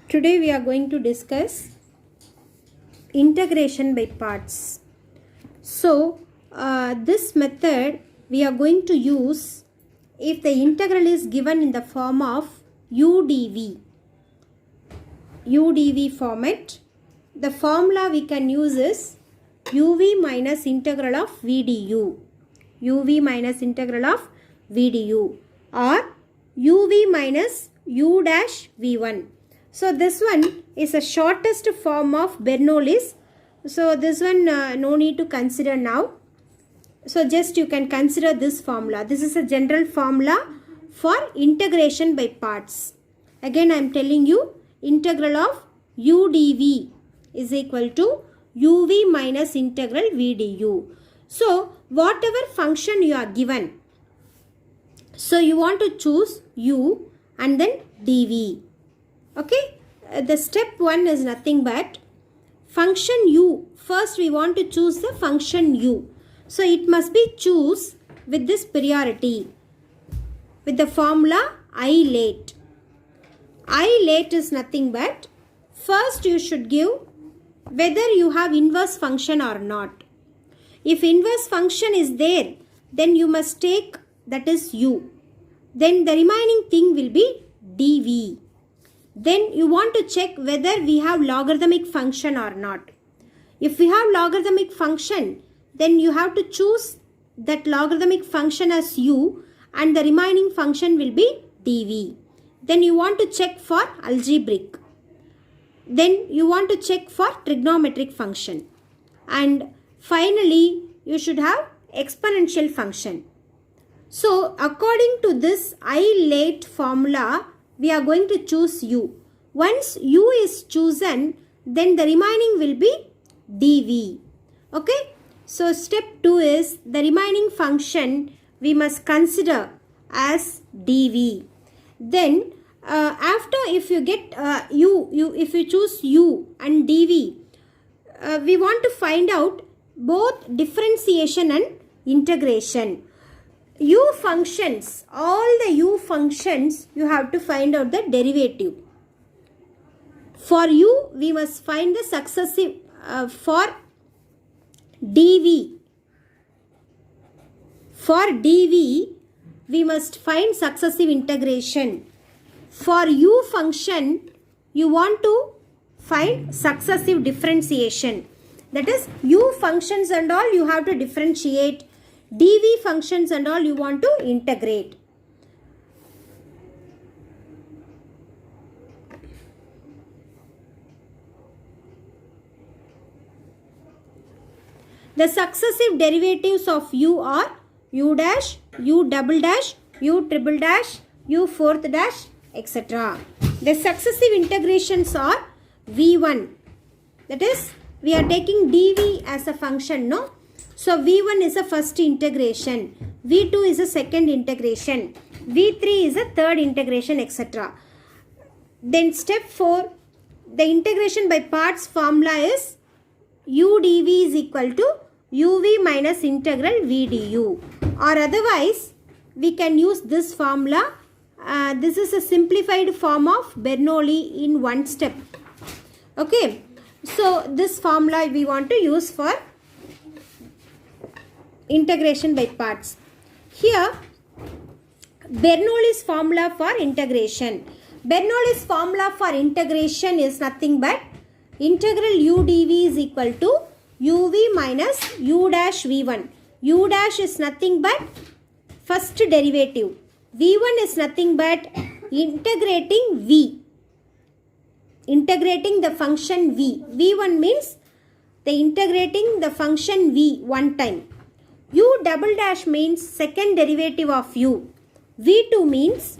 Today we are going to discuss integration by parts. So this method we are going to use if the integral is given in the form of UDV format. The formula we can use is UV minus integral of VDU, UV minus integral of VDU, or UV minus U dash V1. So this one is a shortest form of Bernoulli's. So this one no need to consider now. So just you can consider this formula. This is a general formula for integration by parts. Again I am telling you, integral of UDV is equal to UV minus integral VDU. So whatever function you are given, so you want to choose U and then dV. Okay, the step 1 is nothing but function U. First we want to choose the function U. So it must be choose with this priority, with the formula I late. I late is nothing but first you should give whether you have inverse function or not. If inverse function is there, then you must take that is U. Then the remaining thing will be dV. Then you want to check whether we have logarithmic function or not. If we have logarithmic function, then you have to choose that logarithmic function as U and the remaining function will be dV. Then you want to check for algebraic. Then you want to check for trigonometric function. And finally, you should have exponential function. So according to this I late formula, we are going to choose U. Once U is chosen, then the remaining will be dV. Okay. So step 2 is the remaining function we must consider as dV. Then after if you get if you choose U and dV, we want to find out both differentiation and integration. U functions, all the U functions, you have to find out the derivative. For U, we must find the successive, for dV. For dV, we must find successive integration. For U function, you want to find successive differentiation. That is, U functions and all you have to differentiate. dV functions and all you want to integrate. The successive derivatives of U are U dash, U double dash, U triple dash, U fourth dash, etc. The successive integrations are V1. That is, we are taking dV as a function, no? So V1 is a first integration, V2 is a second integration, V3 is a third integration, etc. Then step 4, the integration by parts formula is UDV is equal to UV minus integral VDU, or otherwise we can use this formula. This is a simplified form of Bernoulli in one step. Okay, so this formula we want to use for integration by parts. Here Bernoulli's formula for integration. Bernoulli's formula for integration is nothing but integral UDV is equal to UV minus U dash V1. U dash is nothing but first derivative. V1 is nothing but integrating V. Integrating the function V. V1 means the integrating the function V one time. U double dash means second derivative of U. V2 means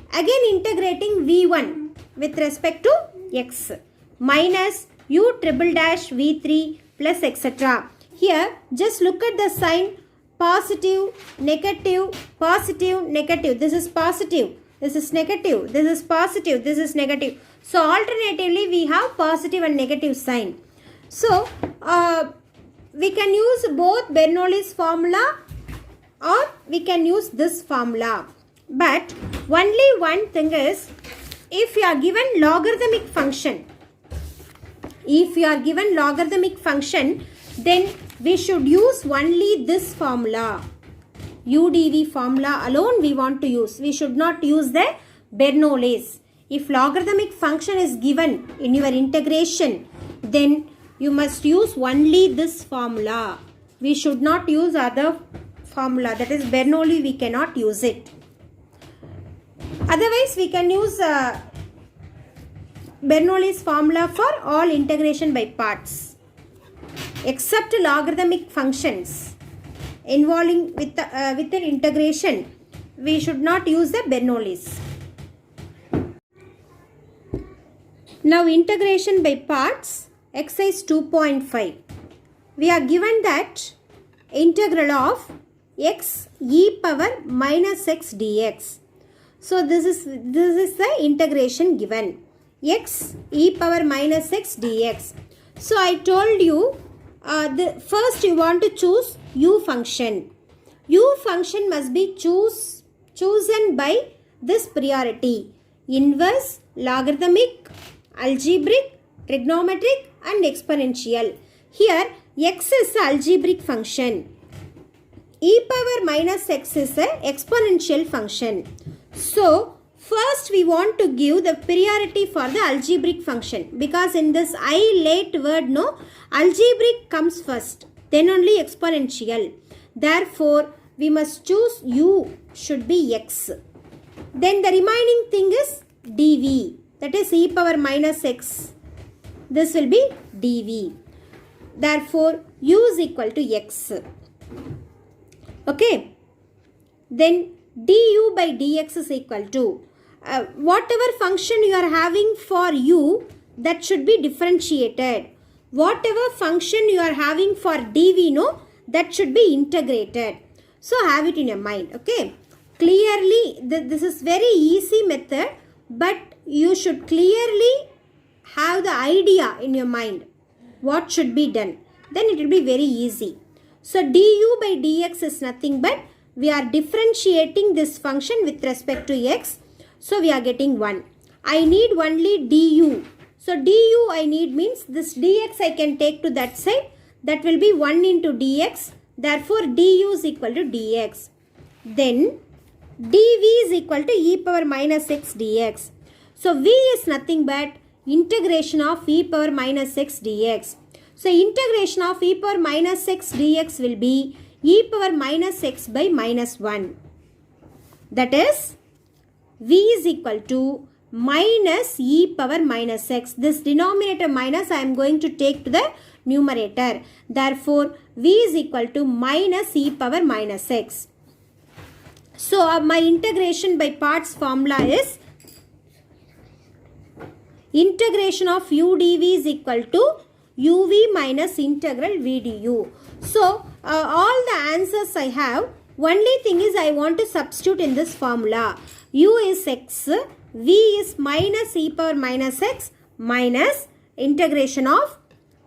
again integrating V1 with respect to X minus U triple dash V3 plus etc. Here just look at the sign positive, negative, positive, negative. This is positive, this is negative, this is positive, this is negative. So alternatively we have positive and negative sign. So we can use both Bernoulli's formula or we can use this formula. But only one thing is, if you are given logarithmic function, then we should use only this formula. UDV formula alone we want to use. We should not use the Bernoulli's. If logarithmic function is given in your integration, then you must use only this formula. We should not use other formula, that is Bernoulli, we cannot use it. Otherwise we can use Bernoulli's formula for all integration by parts. Except logarithmic functions involving with an integration, we should not use the Bernoulli's. Now integration by parts, exercise 2.5. We are given that integral of x e power minus x dx. So this is the integration given, x e power minus x dx. So I told you first you want to choose u function. U function must be chosen by this priority: inverse, logarithmic, algebraic, trigonometric and exponential. Here x is the algebraic function. E power minus x is the exponential function. So first we want to give the priority for the algebraic function, because in this late word no, algebraic comes first, then only exponential. Therefore we must choose u should be x. Then the remaining thing is dv, that is e power minus x. This will be dv. Therefore u is equal to x. Okay. Then du by dx is equal to whatever function you are having for u, that should be differentiated. Whatever function you are having for dv, no, that should be integrated. So have it in your mind. Okay. Clearly this is very easy method, but you should clearly have the idea in your mind what should be done. Then it will be very easy. So du by dx is nothing but we are differentiating this function with respect to x. So we are getting 1. I need only du. So du I need means this dx I can take to that side. That will be 1 into dx. Therefore du is equal to dx. Then dv is equal to e power minus x dx. So v is nothing but integration of e power minus x dx. So integration of e power minus x dx will be e power minus x by minus 1. That is v is equal to minus e power minus x. This denominator minus I am going to take to the numerator. Therefore v is equal to minus e power minus x. So my integration by parts formula is integration of u dv is equal to uv minus integral v du. So all the answers I have, only thing is I want to substitute in this formula. U is x, v is minus e power minus x minus integration of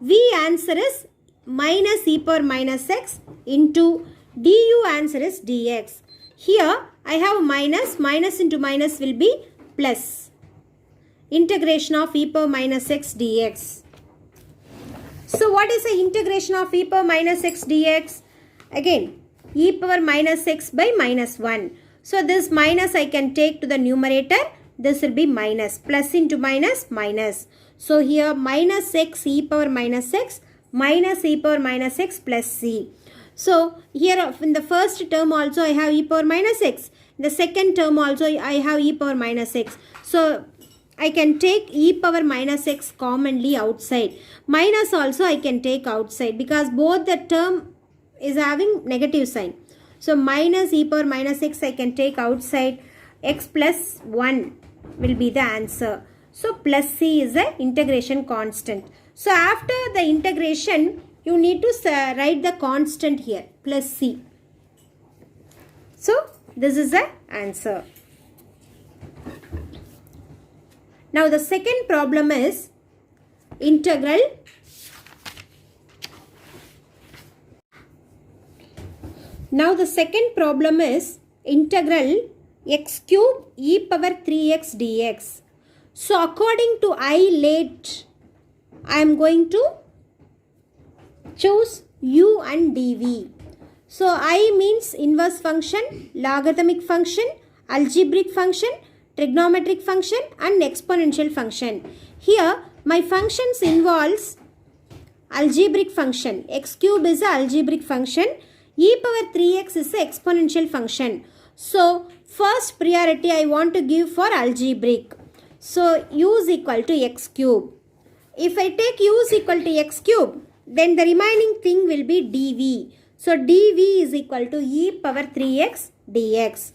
v answer is minus e power minus x into du answer is dx. Here I have minus into minus will be plus. Integration of e power minus x dx. So what is the integration of e power minus x dx? Again, e power minus x by minus 1. So this minus I can take to the numerator. This will be minus. Plus into minus, minus. So here minus x e power minus x minus e power minus x plus c. So here in the first term also I have e power minus x. In the second term also I have e power minus x. So I can take e power minus x commonly outside. Minus also I can take outside because both the term is having negative sign. So minus e power minus x I can take outside. X plus 1 will be the answer. So plus c is the integration constant. So after the integration you need to write the constant here plus c. So this is the answer. Now the second problem is integral x cube e power 3x dx. So according to I late, I am going to choose u and dv. So I means inverse function, logarithmic function, algebraic function, trigonometric function and exponential function. Here my functions involves algebraic function. X cube is a algebraic function. E power 3x is a exponential function. So first priority I want to give for algebraic. So u is equal to x cube. If I take u is equal to x cube, then the remaining thing will be dv. So dv is equal to e power 3x dx.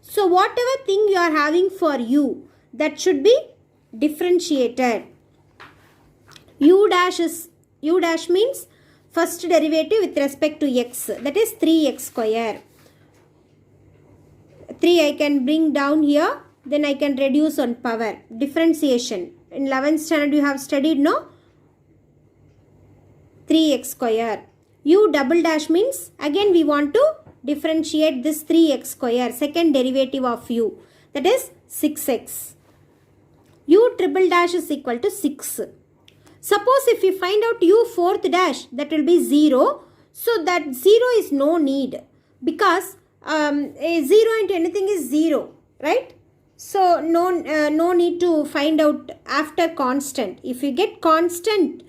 So whatever thing you are having for u, that should be differentiated. U dash means first derivative with respect to x, that is 3x square. 3 I can bring down here, then I can reduce on power. Differentiation. In 11th standard you have studied, no? 3x square. U double dash means again we want to differentiate this 3x square, second derivative of u, that is 6x. U triple dash is equal to 6. Suppose if we find out u fourth dash, that will be 0. So that 0 is no need, because a 0 into anything is 0, right? So no need to find out after constant. If you get constant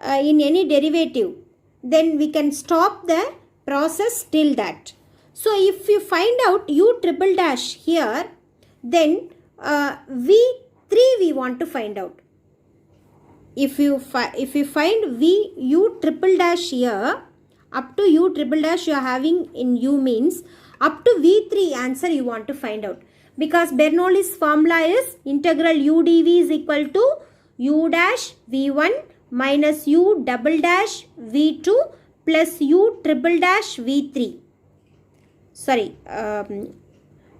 in any derivative, then we can stop the process till that. So if you find out u triple dash here, then v3 we want to find out. If you find u triple dash here, up to u triple dash you are having in u means up to v3 answer you want to find out. Because Bernoulli's formula is integral u dv is equal to u dash v1 minus u double dash v2 plus u triple dash v3. Sorry,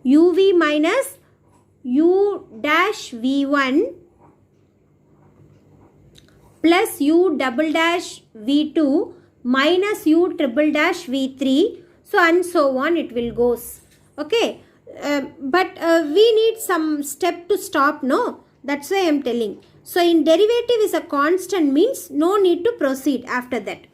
uv minus u dash v1 plus u double dash v2 minus u triple dash v3, so and so on it will goes. Okay, but we need some step to stop, no? That's why I am telling. So in derivative is a constant means no need to proceed after that.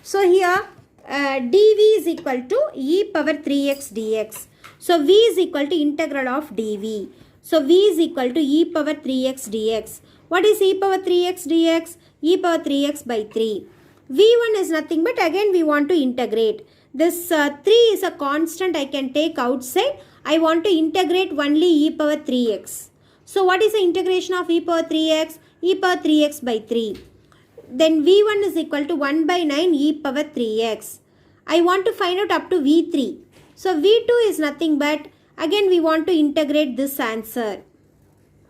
So here dv is equal to e power 3x dx. So v is equal to integral of dv. So v is equal to e power 3x dx. What is e power 3x dx? E power 3x by 3. v1 is nothing but again we want to integrate. This 3 is a constant I can take outside. I want to integrate only e power 3x. So what is the integration of e power 3x? E power 3x by 3. Then v1 is equal to 1 by 9 e power 3x. I want to find out up to v3. So v2 is nothing but again we want to integrate this answer.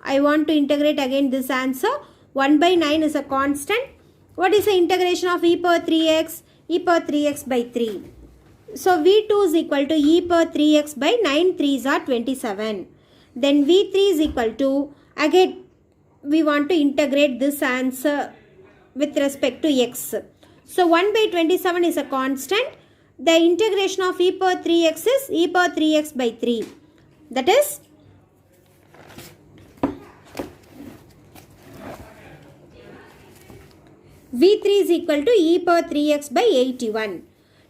I want to integrate again this answer. 1 by 9 is a constant. What is the integration of e power 3x? E power 3x by 3. So v2 is equal to e power 3x by 9 3s are 27. Then v3 is equal to, again we want to integrate this answer with respect to x. So 1 by 27 is a constant. The integration of e power 3x is e power 3x by 3. That is v3 is equal to e power 3x by 81.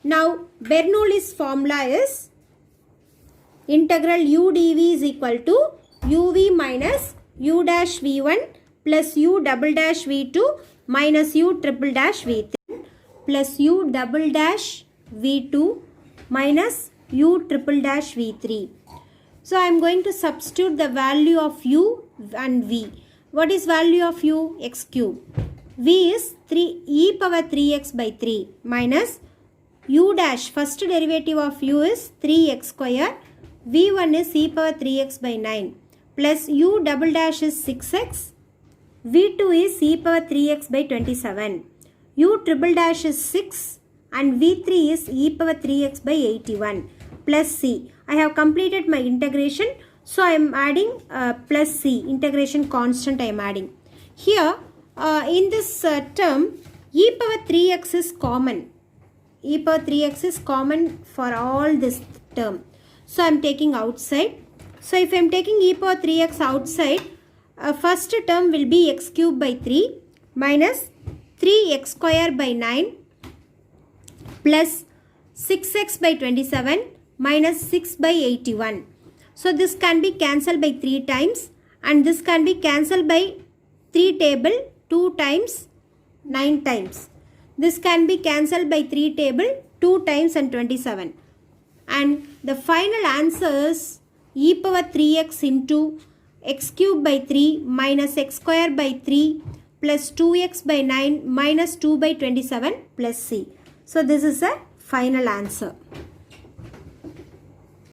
Now Bernoulli's formula is integral u dv is equal to uv minus u dash v1 plus u double dash v2 minus u triple dash v3 plus u double dash v2 minus u triple dash v3. So I am going to substitute the value of u and v. What is value of u? X cube. V is 3 e power 3x by 3 minus u dash, first derivative of u is 3x square, v1 is e power 3x by 9 plus u double dash is 6x, v2 is e power 3x by 27, u triple dash is 6 and v3 is e power 3x by 81 plus c. I have completed my integration. So I am adding plus c, integration constant I am adding. Here in this term, e power 3x is common. E power 3x is common for all this term. So I am taking outside. So if I am taking e power 3x outside, first term will be x cube by 3 minus 3x square by 9 plus 6x by 27 minus 6 by 81. So this can be cancelled by 3 times and this can be cancelled by 3 table 2 times 9 times. This can be cancelled by 3 table 2 times and 27. And the final answer is e power 3x into x cube by 3 minus x square by 3 plus 2x by 9 minus 2 by 27 plus c. So this is a final answer.